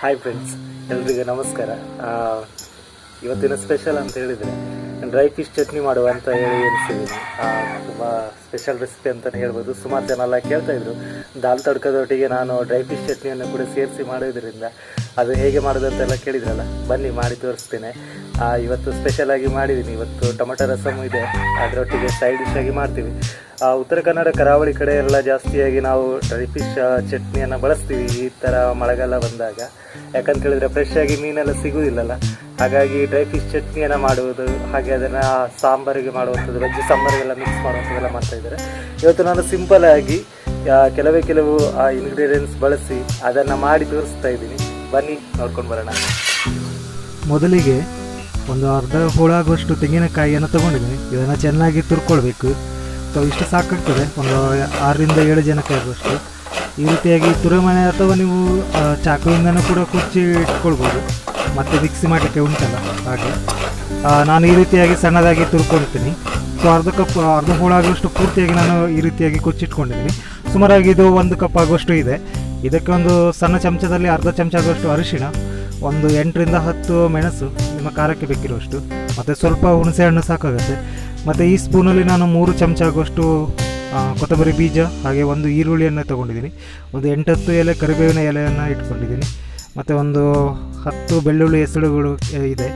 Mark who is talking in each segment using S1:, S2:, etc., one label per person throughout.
S1: Hi friends, ಎಲ್ರಿಗೂ ನಮಸ್ಕಾರ. ಇವತ್ತಿನ ಸ್ಪೆಷಲ್ ಅಂತ ಹೇಳಿದರೆ ಡ್ರೈ ಫಿಶ್ ಚಟ್ನಿ ಮಾಡುವ ಅಂತ ಹೇಳಿ ಎನಿಸಿದ್ದೀನಿ. ತುಂಬ ಸ್ಪೆಷಲ್ ರೆಸಿಪಿ ಅಂತಲೇ ಹೇಳ್ಬೋದು. ಸುಮಾರು ಜನ ಎಲ್ಲ ಕೇಳ್ತಾಯಿದ್ರು. ದಾಲ್ ತಡ್ಕದೊಟ್ಟಿಗೆ ನಾನು ಡ್ರೈ ಫಿಶ್ ಚಟ್ನಿಯನ್ನು ಕೂಡ ಸೇರಿಸಿ ಮಾಡೋದ್ರಿಂದ ಅದು ಹೇಗೆ ಮಾಡೋದು ಅಂತೆಲ್ಲ ಕೇಳಿದ್ರಲ್ಲ, ಬನ್ನಿ ಮಾಡಿ ತೋರಿಸ್ತೇನೆ. ಇವತ್ತು ಸ್ಪೆಷಲಾಗಿ ಮಾಡಿದ್ದೀನಿ. ಇವತ್ತು ಟೊಮೆಟೊ ರಸಮ್ ಇದೆ, ಅದರೊಟ್ಟಿಗೆ ಸೈಡ್ ಡಿಶ್ ಆಗಿ ಮಾಡ್ತೀವಿ. ಉತ್ತರ ಕನ್ನಡ ಕರಾವಳಿ ಕಡೆ ಎಲ್ಲ ಜಾಸ್ತಿಯಾಗಿ ನಾವು ಡ್ರೈ ಫಿಶ್ ಚಟ್ನಿಯನ್ನು ಬಳಸ್ತೀವಿ ಈ ಥರ ಮಳೆಗಾಲ ಬಂದಾಗ. ಯಾಕಂತ ಹೇಳಿದರೆ ಫ್ರೆಶ್ ಆಗಿ ಮೀನೆಲ್ಲ ಸಿಗೋದಿಲ್ಲಲ್ಲ, ಹಾಗಾಗಿ ಡ್ರೈ ಫಿಶ್ ಚಟ್ನಿಯನ್ನು ಮಾಡುವುದು, ಹಾಗೆ ಅದನ್ನು ಸಾಂಬಾರಿಗೆ ಮಾಡುವಂಥದ್ದು, ವೆಜ್ ಸಾಂಬಾರಿಗೆಲ್ಲ ಮಿಕ್ಸ್ ಮಾಡುವಂಥದ್ದೆಲ್ಲ ಮಾಡ್ತಾಯಿದ್ದಾರೆ. ಇವತ್ತು ನಾನು ಸಿಂಪಲಾಗಿ ಕೆಲವು ಇಂಗ್ರೀಡಿಯೆಂಟ್ಸ್ ಬಳಸಿ ಅದನ್ನು ಮಾಡಿ ತೋರಿಸ್ತಾ ಇದ್ದೀನಿ. ಬನ್ನಿ ನೋಡ್ಕೊಂಡು ಬರೋಣ.
S2: ಮೊದಲಿಗೆ ಒಂದು ಅರ್ಧ ಹೋಳಾಗುವಷ್ಟು ತೆಂಗಿನಕಾಯಿಯನ್ನು ತೊಗೊಂಡಿದ್ದೀನಿ. ಇದನ್ನು ಚೆನ್ನಾಗಿ ತುರ್ಕೊಳ್ಬೇಕು. ಸೊ ಇಷ್ಟು ಸಾಕಾಗ್ತದೆ, ಒಂದು 6ರಿಂದ 7 ಜನಕ್ಕೆ ಆಗುವಷ್ಟು. ಈ ರೀತಿಯಾಗಿ ತುರಿಮನೆ ಅಥವಾ ನೀವು ಚಾಕುವಿಂದನೂ ಕೂಡ ಕುಚ್ಚಿ ಇಟ್ಕೊಳ್ಬೋದು, ಮತ್ತು ಮಿಕ್ಸಿ ಮಾಡಲಿಕ್ಕೆ ಉಂಟಲ್ಲ ಹಾಗೆ. ನಾನು ಈ ರೀತಿಯಾಗಿ ಸಣ್ಣದಾಗಿ ತುರ್ಕೊಳ್ತೀನಿ. ಸೊ ಅರ್ಧ ಹೋಳಾಗುವಷ್ಟು ಪೂರ್ತಿಯಾಗಿ ನಾನು ಈ ರೀತಿಯಾಗಿ ಕುಚ್ಚಿಟ್ಕೊಂಡಿದ್ದೀನಿ. ಸುಮಾರಾಗಿ ಇದು 1 ಕಪ್ ಆಗುವಷ್ಟು ಇದೆ. ಇದಕ್ಕೆ ಒಂದು ಸಣ್ಣ ಚಮಚದಲ್ಲಿ ಅರ್ಧ ಚಮಚ ಆಗುವಷ್ಟು ಅರಿಶಿಣ, ಒಂದು 8ರಿಂದ 10 ಮೆಣಸು ನಿಮ್ಮ ಖಾರಕ್ಕೆ ಬೇಕಿರುವಷ್ಟು, ಮತ್ತು ಸ್ವಲ್ಪ ಹುಣಸೆ ಹಣ್ಣು ಸಾಕಾಗುತ್ತೆ. ಮತ್ತು ಈ ಸ್ಪೂನಲ್ಲಿ ನಾನು 3 ಚಮಚ ಆಗುವಷ್ಟು ಕೊತ್ತಂಬರಿ ಬೀಜ, ಹಾಗೆ ಒಂದು ಈರುಳ್ಳಿಯನ್ನು ತೊಗೊಂಡಿದ್ದೀನಿ. ಒಂದು 8-10 ಎಲೆ ಕರಿಬೇವಿನ ಎಲೆಯನ್ನು ಇಟ್ಕೊಂಡಿದ್ದೀನಿ. ಮತ್ತು ಒಂದು 10 ಬೆಳ್ಳುಳ್ಳಿ ಹೆಸರುಗಳು ಇದೆ.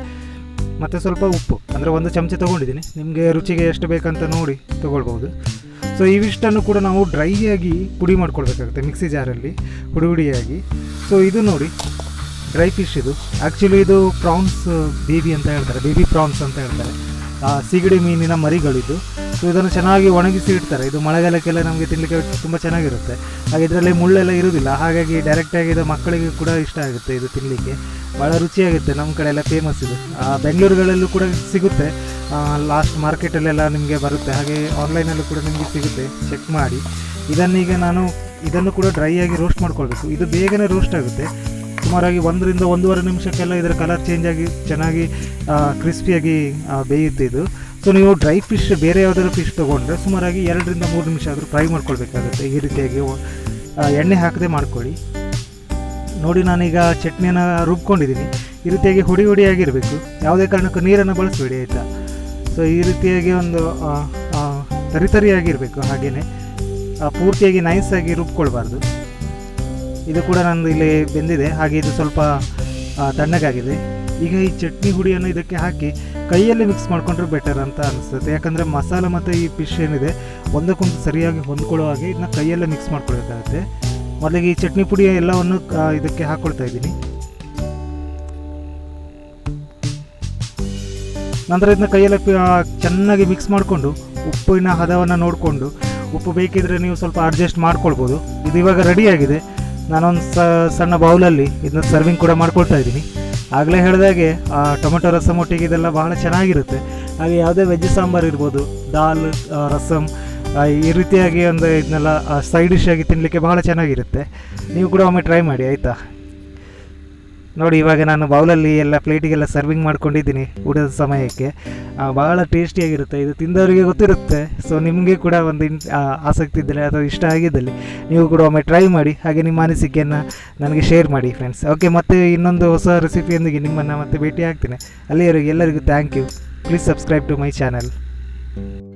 S2: ಮತ್ತು ಸ್ವಲ್ಪ ಉಪ್ಪು, ಅಂದರೆ 1 ಚಮಚ ತೊಗೊಂಡಿದ್ದೀನಿ. ನಿಮಗೆ ರುಚಿಗೆ ಎಷ್ಟು ಬೇಕಂತ ನೋಡಿ ತೊಗೊಳ್ಬೋದು. ಸೊ ಇವಿಷ್ಟನ್ನು ಕೂಡ ನಾವು ಡ್ರೈಯಾಗಿ ಪುಡಿ ಮಾಡ್ಕೊಳ್ಬೇಕಾಗುತ್ತೆ ಮಿಕ್ಸಿ ಜಾರಲ್ಲಿ, ಹುಡಿಯಾಗಿ. ಸೊ ಇದು ನೋಡಿ ಡ್ರೈ ಫಿಶ್. ಇದು ಆ್ಯಕ್ಚುಲಿ ಇದು ಪ್ರಾನ್ಸ್ ಬೇಬಿ ಅಂತ ಹೇಳ್ತಾರೆ, ಬೇಬಿ ಪ್ರಾನ್ಸ್ ಅಂತ ಹೇಳ್ತಾರೆ. ಸಿಗಡಿ ಮೀನಿನ ಮರಿಗಳಿದ್ದು. ಸೊ ಇದನ್ನು ಚೆನ್ನಾಗಿ ಒಣಗಿಸಿ ಇಡ್ತಾರೆ. ಇದು ಮಳೆಗಾಲಕ್ಕೆಲ್ಲ ನಮಗೆ ತಿನ್ನಲಿಕ್ಕೆ ತುಂಬ ಚೆನ್ನಾಗಿರುತ್ತೆ. ಹಾಗೆ ಇದರಲ್ಲಿ ಮುಳ್ಳೆಲ್ಲ ಇರೋದಿಲ್ಲ, ಹಾಗಾಗಿ ಡೈರೆಕ್ಟಾಗಿ ಇದು ಮಕ್ಕಳಿಗೆ ಕೂಡ ಇಷ್ಟ ಆಗುತ್ತೆ. ಇದು ತಿನ್ನಲಿಕ್ಕೆ ಭಾಳ ರುಚಿಯಾಗುತ್ತೆ. ನಮ್ಮ ಕಡೆ ಎಲ್ಲ ಫೇಮಸ್ ಇದು. ಬೆಂಗಳೂರುಗಳಲ್ಲೂ ಕೂಡ ಸಿಗುತ್ತೆ, ಲಾಸ್ಟ್ ಮಾರ್ಕೆಟಲ್ಲೆಲ್ಲ ನಿಮಗೆ ಬರುತ್ತೆ. ಹಾಗೆ ಆನ್ಲೈನಲ್ಲೂ ಕೂಡ ನಿಮಗೆ ಸಿಗುತ್ತೆ, ಚೆಕ್ ಮಾಡಿ. ಇದನ್ನೀಗ ನಾನು ಇದನ್ನು ಕೂಡ ಡ್ರೈಯಾಗಿ ರೋಸ್ಟ್ ಮಾಡ್ಕೊಳ್ಬೇಕು. ಇದು ಬೇಗನೆ ರೋಸ್ಟ್ ಆಗುತ್ತೆ. ಸುಮಾರಾಗಿ 1ರಿಂದ 1.5 ನಿಮಿಷಕ್ಕೆಲ್ಲ ಇದರ ಕಲರ್ ಚೇಂಜ್ ಆಗಿ ಚೆನ್ನಾಗಿ ಕ್ರಿಸ್ಪಿಯಾಗಿ ಬೇಯುತ್ತೆ ಇದು. ಸೊ ನೀವು ಡ್ರೈ ಫಿಶ್ ಬೇರೆ ಯಾವುದಾದ್ರು ಫಿಶ್ ತೊಗೊಂಡ್ರೆ ಸುಮಾರಾಗಿ 2ರಿಂದ 3 ನಿಮಿಷ ಆದರೂ ಫ್ರೈ ಮಾಡ್ಕೊಳ್ಬೇಕಾಗುತ್ತೆ. ಈ ರೀತಿಯಾಗಿ ಎಣ್ಣೆ ಹಾಕದೆ ಮಾಡ್ಕೊಳ್ಳಿ. ನೋಡಿ, ನಾನೀಗ ಚಟ್ನಿಯನ್ನು ರುಬ್ಕೊಂಡಿದ್ದೀನಿ. ಈ ರೀತಿಯಾಗಿ ಹುಡಿಯಾಗಿರಬೇಕು. ಯಾವುದೇ ಕಾರಣಕ್ಕೂ ನೀರನ್ನು ಬಳಸಬೇಡಿ, ಆಯಿತಾ. ಸೊ ಈ ರೀತಿಯಾಗಿ ಒಂದು ತರಿಯಾಗಿರಬೇಕು. ಹಾಗೆಯೇ ಪೂರ್ತಿಯಾಗಿ ನೈಸಾಗಿ ರುಬ್ಕೊಳ್ಬಾರ್ದು. ಇದು ಕೂಡ ನಂದು ಇಲ್ಲಿ ಬೆಂದಿದೆ, ಹಾಗೆ ಇದು ಸ್ವಲ್ಪ ತಣ್ಣಗಾಗಿದೆ. ಈಗ ಈ ಚಟ್ನಿ ಹುಡಿಯನ್ನು ಇದಕ್ಕೆ ಹಾಕಿ ಕೈಯಲ್ಲಿ ಮಿಕ್ಸ್ ಮಾಡಿಕೊಂಡ್ರೆ ಬೆಟರ್ ಅಂತ ಅನಿಸುತ್ತೆ. ಯಾಕಂದರೆ ಮಸಾಲೆ ಮತ್ತು ಈ ಫಿಶ್ ಏನಿದೆ ಒಂದಕ್ಕೊಂದು ಸರಿಯಾಗಿ ಹೊಂದ್ಕೊಳ್ಳೋ ಹಾಗೆ ಇದನ್ನ ಕೈಯಲ್ಲೇ ಮಿಕ್ಸ್ ಮಾಡ್ಕೊಳ್ಬೇಕಾಗುತ್ತೆ. ಮೊದಲಿಗೆ ಈ ಚಟ್ನಿ ಪುಡಿ ಎಲ್ಲವನ್ನು ಇದಕ್ಕೆ ಹಾಕ್ಕೊಳ್ತಾ ಇದ್ದೀನಿ. ನಂತರ ಇದನ್ನ ಕೈಯಲ್ಲೇ ಚೆನ್ನಾಗಿ ಮಿಕ್ಸ್ ಮಾಡಿಕೊಂಡು ಉಪ್ಪಿನ ಹದವನ್ನು ನೋಡಿಕೊಂಡು, ಉಪ್ಪು ಬೇಕಿದ್ರೆ ನೀವು ಸ್ವಲ್ಪ ಅಡ್ಜಸ್ಟ್ ಮಾಡ್ಕೊಳ್ಬೋದು. ಇದು ಇವಾಗ ರೆಡಿಯಾಗಿದೆ. ನಾನೊಂದು ಸಣ್ಣ ಬೌಲಲ್ಲಿ ಇದನ್ನ ಸರ್ವಿಂಗ್ ಕೂಡ ಮಾಡ್ಕೊಳ್ತಾ ಇದ್ದೀನಿ. ಆಗಲೇ ಹೇಳಿದಾಗೆ ಟೊಮೆಟೊ ರಸಮ್ ಒಟ್ಟಿಗೆ ಇದೆಲ್ಲ ಬಹಳ ಚೆನ್ನಾಗಿರುತ್ತೆ. ಹಾಗೆ ಯಾವುದೇ ವೆಜ್ ಸಾಂಬಾರು ಇರ್ಬೋದು, ದಾಲ್, ರಸಮ್, ಈ ರೀತಿಯಾಗಿ ಒಂದು ಇದನ್ನೆಲ್ಲ ಸೈಡ್ ಡಿಶ್ ಆಗಿ ತಿನ್ನಲಿಕ್ಕೆ ಬಹಳ ಚೆನ್ನಾಗಿರುತ್ತೆ. ನೀವು ಕೂಡ ಒಮ್ಮೆ ಟ್ರೈ ಮಾಡಿ, ಆಯಿತಾ. ನೋಡಿ, ಇವಾಗ ನಾನು ಬೌಲಲ್ಲಿ ಎಲ್ಲ ಪ್ಲೇಟಿಗೆಲ್ಲ ಸರ್ವಿಂಗ್ ಮಾಡ್ಕೊಂಡಿದ್ದೀನಿ ಊಟದ ಸಮಯಕ್ಕೆ. ಭಾಳ ಟೇಸ್ಟಿಯಾಗಿರುತ್ತೆ. ಇದು ತಿಂದವರಿಗೆ ಗೊತ್ತಿರುತ್ತೆ. ಸೊ ನಿಮಗೆ ಕೂಡ ಒಂದು ಆಸಕ್ತಿ ಇದ್ದರೆ ಅಥವಾ ಇಷ್ಟ ಆಗಿದ್ದಲ್ಲಿ ನೀವು ಕೂಡ ಒಮ್ಮೆ ಟ್ರೈ ಮಾಡಿ. ಹಾಗೆ ನಿಮ್ಮ ಅನಿಸಿಕೆಯನ್ನು ನನಗೆ ಶೇರ್ ಮಾಡಿ ಫ್ರೆಂಡ್ಸ್. ಓಕೆ, ಮತ್ತೆ ಇನ್ನೊಂದು ಹೊಸ ರೆಸಿಪಿಯೊಂದಿಗೆ ನಿಮ್ಮನ್ನು ಮತ್ತೆ ಭೇಟಿ ಆಗ್ತೀನಿ. ಅಲ್ಲಿಯವರೆಗೆ ಎಲ್ಲರಿಗೂ thank you. Please subscribe to my channel.